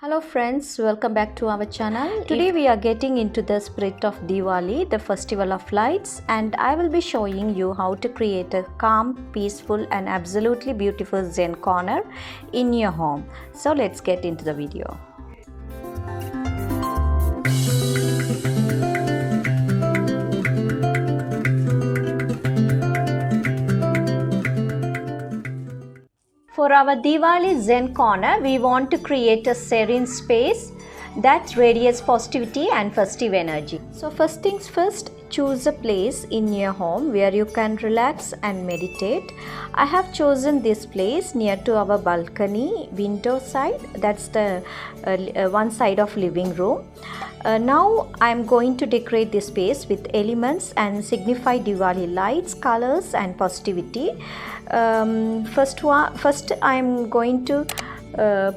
Hello friends, welcome back to our channel. Today we are getting into the spirit of Diwali, the festival of lights, and I will be showing you how to create a calm, peaceful and absolutely beautiful Zen corner in your home. So let's get into the video. For our Diwali Zen corner, we want to create a serene space that radiates positivity and festive energy. So first things first, choose a place in your home where you can relax and meditate. I have chosen this place near to our balcony window side. That's the one side of living room. Now I am going to decorate this space with elements and signify Diwali lights, colors and positivity. First I am going to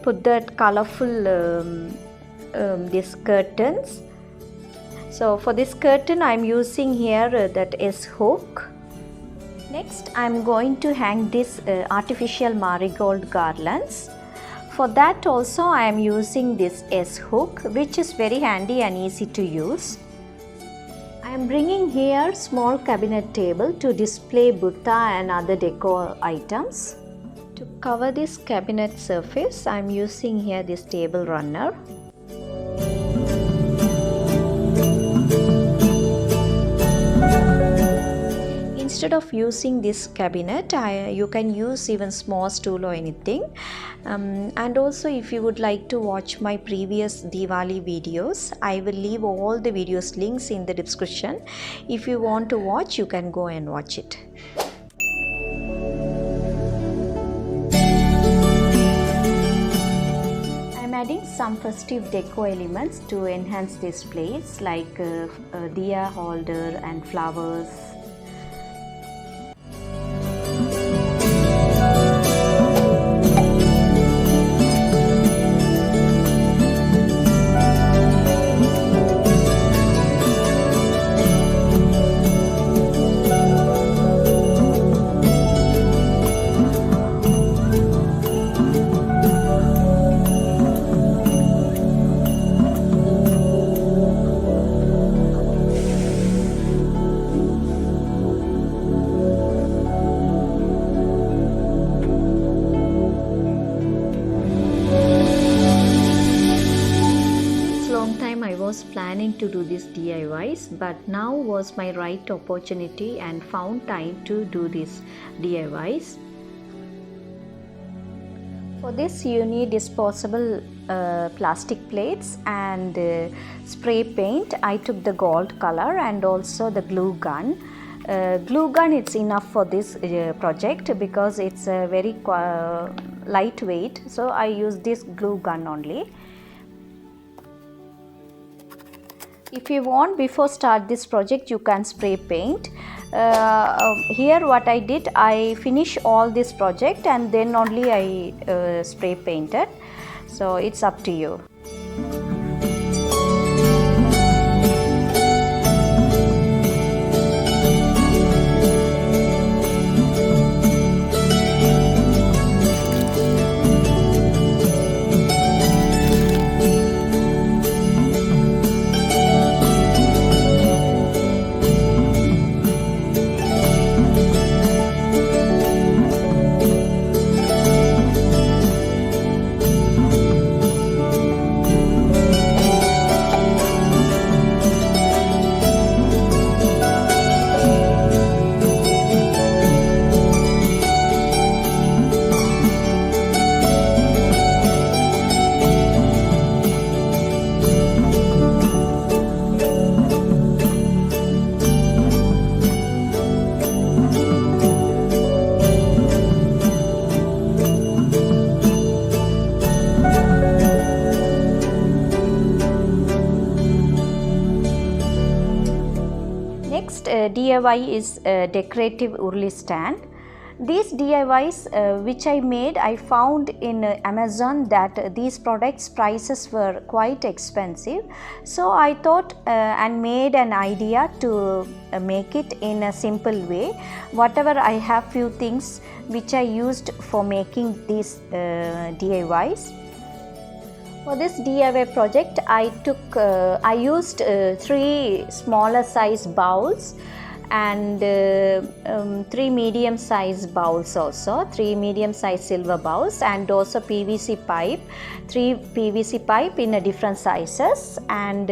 put that colorful these curtains. So for this curtain I am using here that S hook. Next I am going to hang this artificial marigold garlands. For that also I am using this S hook, which is very handy and easy to use. I am bringing here small cabinet table to display Buddha and other decor items. To cover this cabinet surface I am using here this table runner. Instead of using this cabinet, you can use even small stool or anything. And also if you would like to watch my previous Diwali videos, I will leave all the videos links in the description. If you want to watch, you can go and watch it. I am adding some festive deco elements to enhance this place, like a diya holder and flowers. I was planning to do this DIYs, but now was my right opportunity and found time to do this DIYs. For this you need disposable plastic plates and spray paint. I took the gold color and also the glue gun. Glue gun it's enough for this project because it's very lightweight, so I use this glue gun only. If you want, before start this project you can spray paint. Here what I did, I finish all this project and then only I spray painted, so it's up to you. Next DIY is decorative Urli stand. These DIYs which I made, I found in Amazon that these products prices were quite expensive. So I thought and made an idea to make it in a simple way. Whatever I have few things which I used for making these DIYs. For this DIY project, I used 3 smaller size bowls and 3 medium size bowls also, 3 medium size silver bowls, and also PVC pipe, 3 PVC pipe in different sizes, and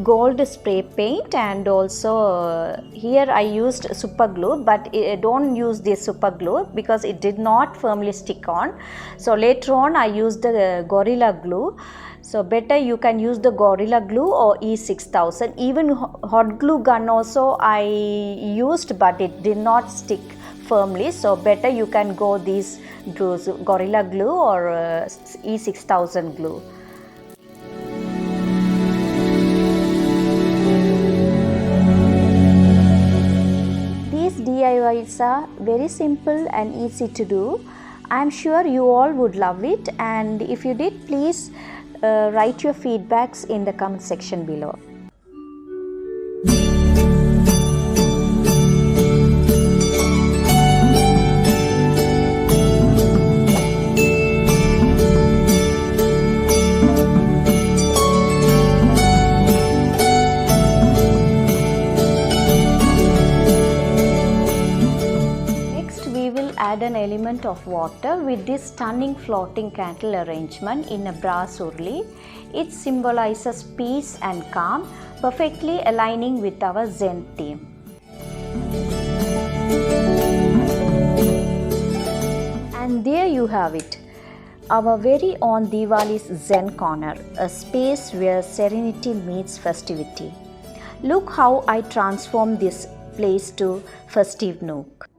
gold spray paint, and also here I used super glue, but don't use this super glue because it did not firmly stick on. So later on I used the Gorilla Glue. So better you can use the Gorilla Glue or E6000. Even hot glue gun also I used, but it did not stick firmly. So better you can go these glues, Gorilla Glue or E6000 glue. These DIYs are very simple and easy to do. I am sure you all would love it, and if you did, please write your feedbacks in the comment section below. Add an element of water with this stunning floating candle arrangement in a brass urli. It symbolizes peace and calm, perfectly aligning with our Zen theme. And there you have it, our very own Diwali's Zen corner, a space where serenity meets festivity. Look how I transformed this place to festive nook.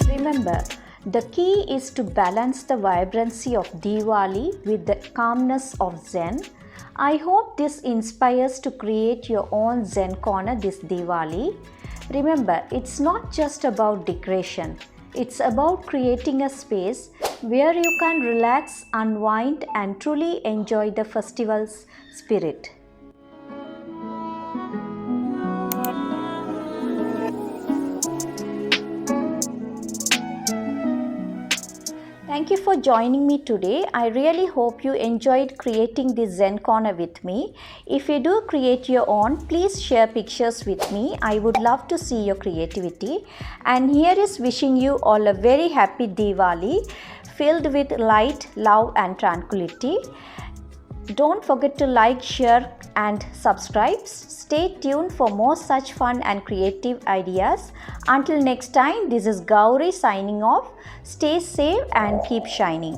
Remember, the key is to balance the vibrancy of Diwali with the calmness of Zen. I hope this inspires to create your own Zen corner this Diwali. Remember, it's not just about decoration. It's about creating a space where you can relax, unwind, and truly enjoy the festival's spirit. Thank you for joining me today. I really hope you enjoyed creating this Zen corner with me. If you do create your own, please share pictures with me. I would love to see your creativity. And here is wishing you all a very happy Diwali, filled with light, love and tranquility. Don't forget to like, share and subscribe. Stay tuned for more such fun and creative ideas. Until next time, this is Gowri signing off. Stay safe and keep shining.